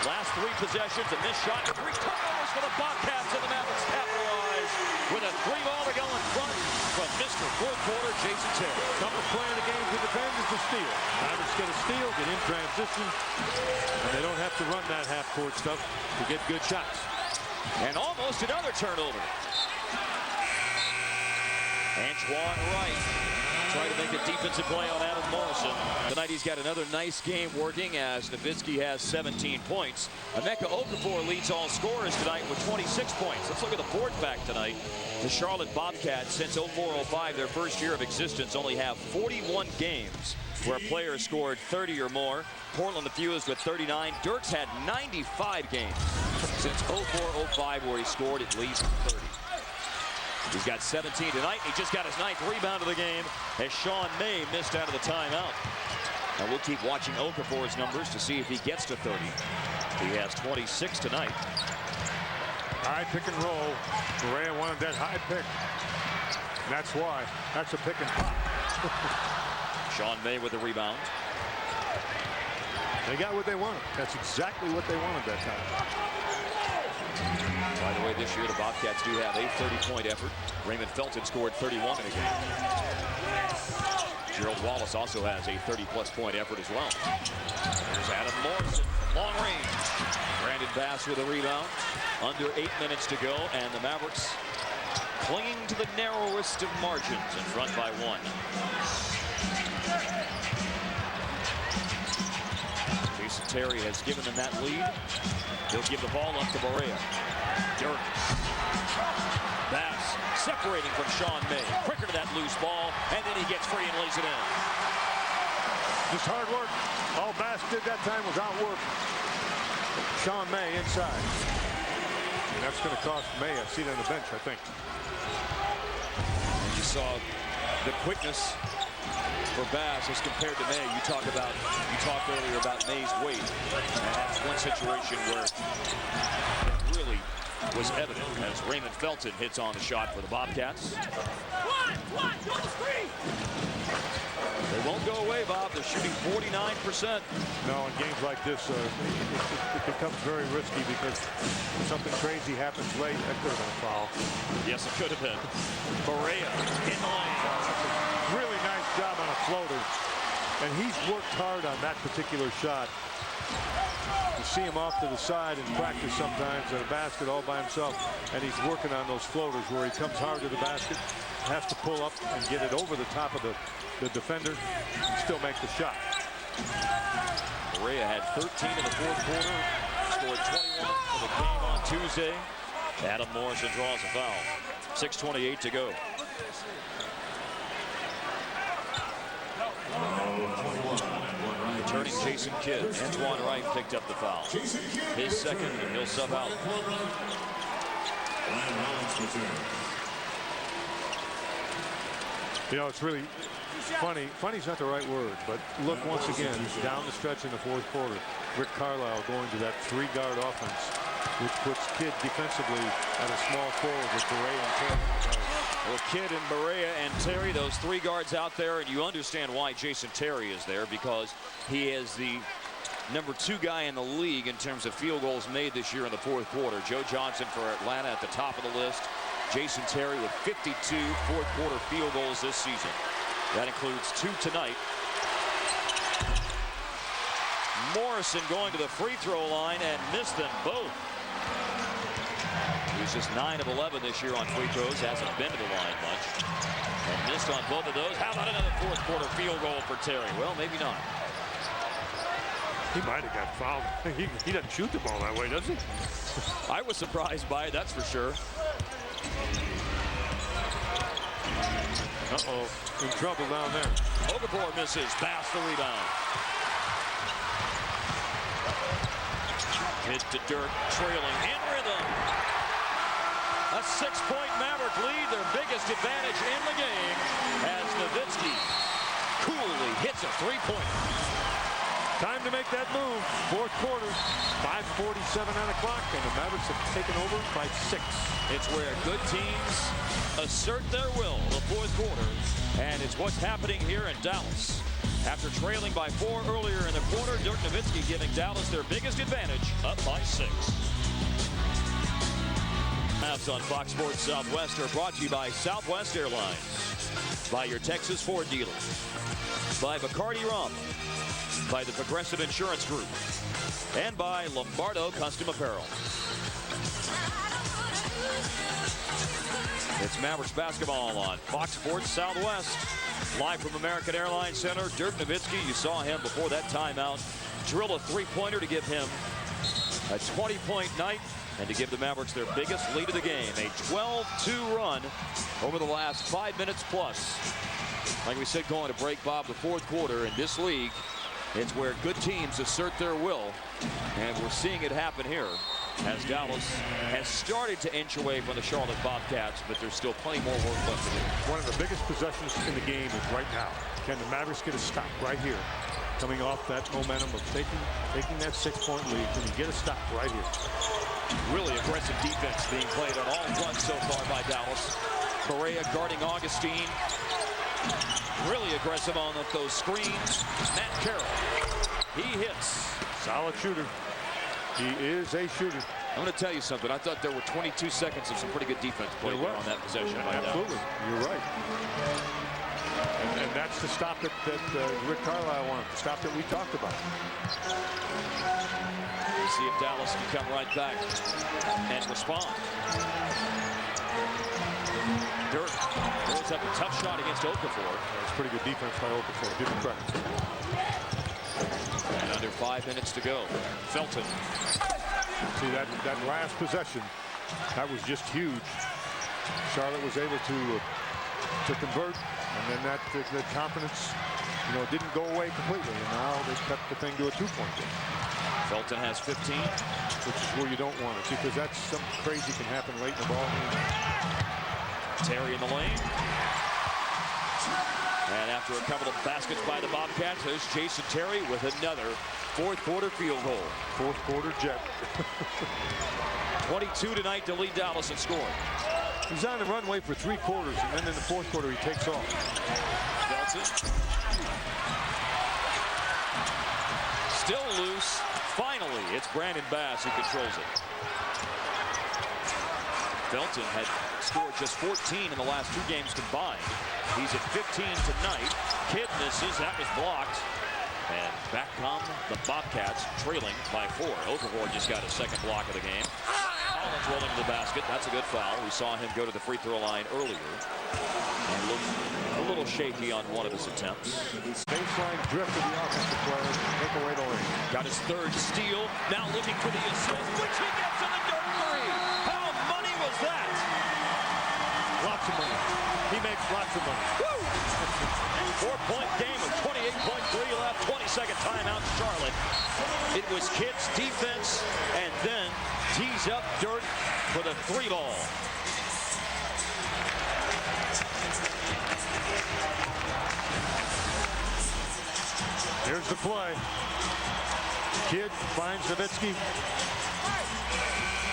Last 3 possessions, a missed shot, 3 turnovers for the Bobcats, and the Mavericks capitalize with a 3-ball to go in front from Mr. Fourth Quarter, Jason Terry. Toughest play in the game to defend is the steal. Mavericks get a steal, get in transition, and they don't have to run that half-court stuff to get good shots. And almost another turnover. Antoine Wright trying to make a defensive play on Adam Morrison. Tonight he's got another nice game working as Nowitzki has 17 points. Emeka Okafor leads all scorers tonight with 26 points. Let's look at the board back tonight. The Charlotte Bobcats, since 04-05, their first year of existence, only have 41 games where a player scored 30 or more. Portland the fewest with 39. DIRK's had 95 games since 04-05 where he scored at least 30. He's got 17 tonight. He just got his 9th rebound of the game as Sean May missed out of the timeout. Now we'll keep watching Okafor's numbers to see if he gets to 30. He has 26 tonight. High pick and roll. Barea wanted that high pick. That's why. That's a pick and pop. Sean May with the rebound. They got what they wanted. That's exactly what they wanted that time. By the way, this year the Bobcats do have a 30-point effort. Raymond Felton scored 31 in a game. Gerald Wallace also has a 30-plus point effort as well. There's Adam Morrison, long range. Brandon Bass with a rebound. Under 8 minutes to go, and the Mavericks clinging to the narrowest of margins in front by 1. Jason Terry has given them that lead. He'll give the ball up to Barea. DIRK. Bass separating from Sean May. Quicker to that loose ball, and then he gets free and lays it in. Just hard work. All Bass did that time was outwork Sean May inside. And that's going to cost May a seat on the bench, I think. And you saw the quickness for Bass as compared to May. You talked earlier about May's weight, and that's one situation where it really was evident as Raymond Felton hits on the shot for the Bobcats. They won't go away, Bob. They're shooting 49%. No, in games like this, it becomes very risky because something crazy happens late. That could have been a foul. Yes, it could have been. Barea in the lane. Really nice job on a floater. And he's worked hard on that particular shot. You see him off to the side in practice sometimes at a basket all by himself, and he's working on those floaters where he comes hard to the basket, has to pull up and get it over the top of the defender and still make the shot. Barea had 13 in the fourth quarter, scored 21 for the game on Tuesday. Adam Morrison draws a foul. 6:28 to go. Returning Jason Kidd. Antoine Wright picked up the foul. His second, and he'll sub out. You know, it's really funny. Funny's not the right word, but look once again down the stretch in the fourth quarter. Rick Carlisle going to that 3-guard offense, which puts Kidd defensively at a small forward with Barea and Terry. Well, Kidd and Barea and Terry, those 3 guards out there, and you understand why Jason Terry is there, because he is the number 2 guy in the league in terms of field goals made this year in the fourth quarter. Joe Johnson for Atlanta at the top of the list. Jason Terry with 52 fourth quarter field goals this season. That includes 2 tonight. Morrison going to the free throw line and missed them both. He's just 9 of 11 this year on free throws. Hasn't been to the line much. And missed on both of those. How about another fourth quarter field goal for Terry? Well, maybe not. He might have got fouled. He doesn't shoot the ball that way, does he? I was surprised by it, that's for sure. Uh-oh, in trouble down there. Okafor misses. Bass the rebound. Hit to DIRK, trailing in rhythm. A 6-point Maverick lead, their biggest advantage in the game, as Nowitzki coolly hits a 3-pointer. Time to make that move. Fourth quarter, 5:47 on the clock, and the Mavericks have taken over by 6. It's where good teams assert their will in the fourth quarter, and it's what's happening here in Dallas. After trailing by 4 earlier in the quarter, Dirk Nowitzki giving Dallas their biggest advantage, up by 6. Mavs on Fox Sports Southwest are brought to you by Southwest Airlines, by your Texas Ford dealer, by Bacardi Rum, by the Progressive Insurance Group, and by Lombardo Custom Apparel. It's Mavericks basketball on Fox Sports Southwest. Live from American Airlines Center, Dirk Nowitzki, you saw him before that timeout, drill a 3-pointer to give him a 20-point night and to give the Mavericks their biggest lead of the game. A 12-2 run over the last 5 minutes plus. Like we said, going to break, Bob, the fourth quarter in this league, it's where good teams assert their will, and we're seeing it happen here. as Dallas has started to inch away from the Charlotte Bobcats, but there's still plenty more work left to do. One of the biggest possessions in the game is right now. Can the Mavericks get a stop right here? Coming off that momentum of taking that 6-point lead. Can you get a stop right here? Really aggressive defense being played on all fronts so far by Dallas. Correa guarding Augustine. Really aggressive on those screens. Matt Carroll. He hits. Solid shooter. He is a shooter. I'm going to tell you something. I thought there were 22 seconds of some pretty good defense played on that possession. Absolutely. You're right. And that's the stop that Rick Carlisle wanted. The stop that we talked about. We'll see if Dallas can come right back and respond. DIRK throws up a tough shot against Okafor. That's pretty good defense by Okafor. Give him credit. And under 5 minutes to go. Felton. See that last possession, that was just huge. Charlotte was able to convert, and then that confidence, didn't go away completely. And now they cut the thing to a 2-point game. Felton has 15, which is where you don't want it, because that's something crazy can happen late in the ball game. Terry in the lane. And after a couple of baskets by the Bobcats, there's Jason Terry with another fourth-quarter field goal. Fourth-quarter jet. 22 tonight to lead Dallas in scoring. He's on the runway for 3 quarters, and then in the 4th quarter, he takes off. Felton. Still loose. Finally, it's Brandon Bass who controls it. Felton had scored just 14 in the last 2 games combined. He's at 15 tonight. Kidd misses. That was blocked. And back come the Bobcats, trailing by 4. Okafor just got a second block of the game. Collins rolling to the basket. That's a good foul. We saw him go to the free throw line earlier. And looked a little shaky on one of his attempts. Baseline drift of the offensive player. Take away the lane. Got his 3rd steal. Now looking for the assist, which he gets on the DIRK three. How money was that? Lots of money. He makes lots of money. 4-point game of 28.3 left. 22nd timeout, Charlotte. It was Kidd's defense, and then tees up DIRK for the 3-ball. Here's the play. Kidd finds Nowitzki.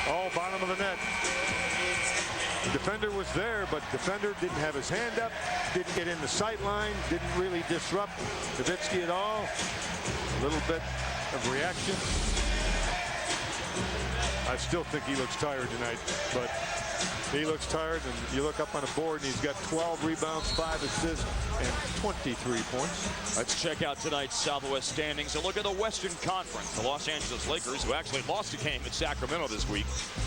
Oh, bottom of the net. The defender was there, but defender didn't have his hand up, didn't get in the sight line, didn't really disrupt Nowitzki at all. A little bit of reaction. I still think he looks tired tonight, but he looks tired, and you look up on the board, and he's got 12 rebounds, 5 assists, and 23 points. Let's check out tonight's Southwest standings and look at the Western Conference. The Los Angeles Lakers, who actually lost a game in Sacramento this week,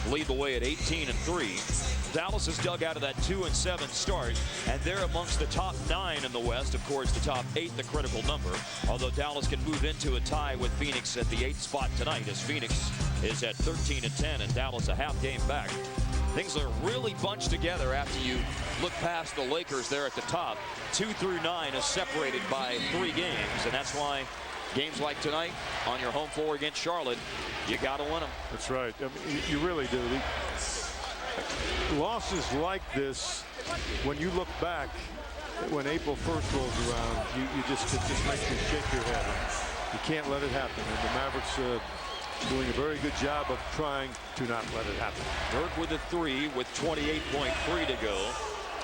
lead the way at 18-3. Dallas has dug out of that 2-7 start, and they're amongst the top 9 in the West. Of course, the top 8, the critical number, although Dallas can move into a tie with Phoenix at the 8th spot tonight, as Phoenix is at 13-10 and Dallas a half game back. Things are really bunched together after you look past the Lakers there at the top. 2 through 9 is separated by 3 games, and that's why games like tonight on your home floor against Charlotte, you got to win them. That's right. I mean, you really do. Losses like this, when you look back, when April 1st rolls around, it just makes you shake your head. You can't let it happen. And the Mavericks doing a very good job of trying to not let it happen. DIRK with a 3 with 28.3 to go,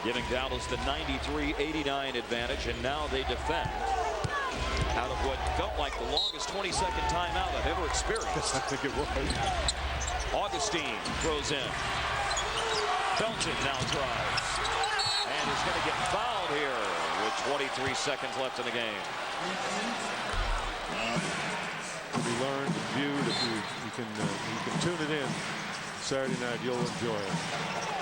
giving Dallas the 93-89 advantage, and now they defend out of what felt like the longest 22nd timeout I've ever experienced. I think it was. Augustine throws in. Felton now drives. And is going to get fouled here with 23 seconds left in the game. You learned and viewed. If you can tune it in Saturday night, you'll enjoy it.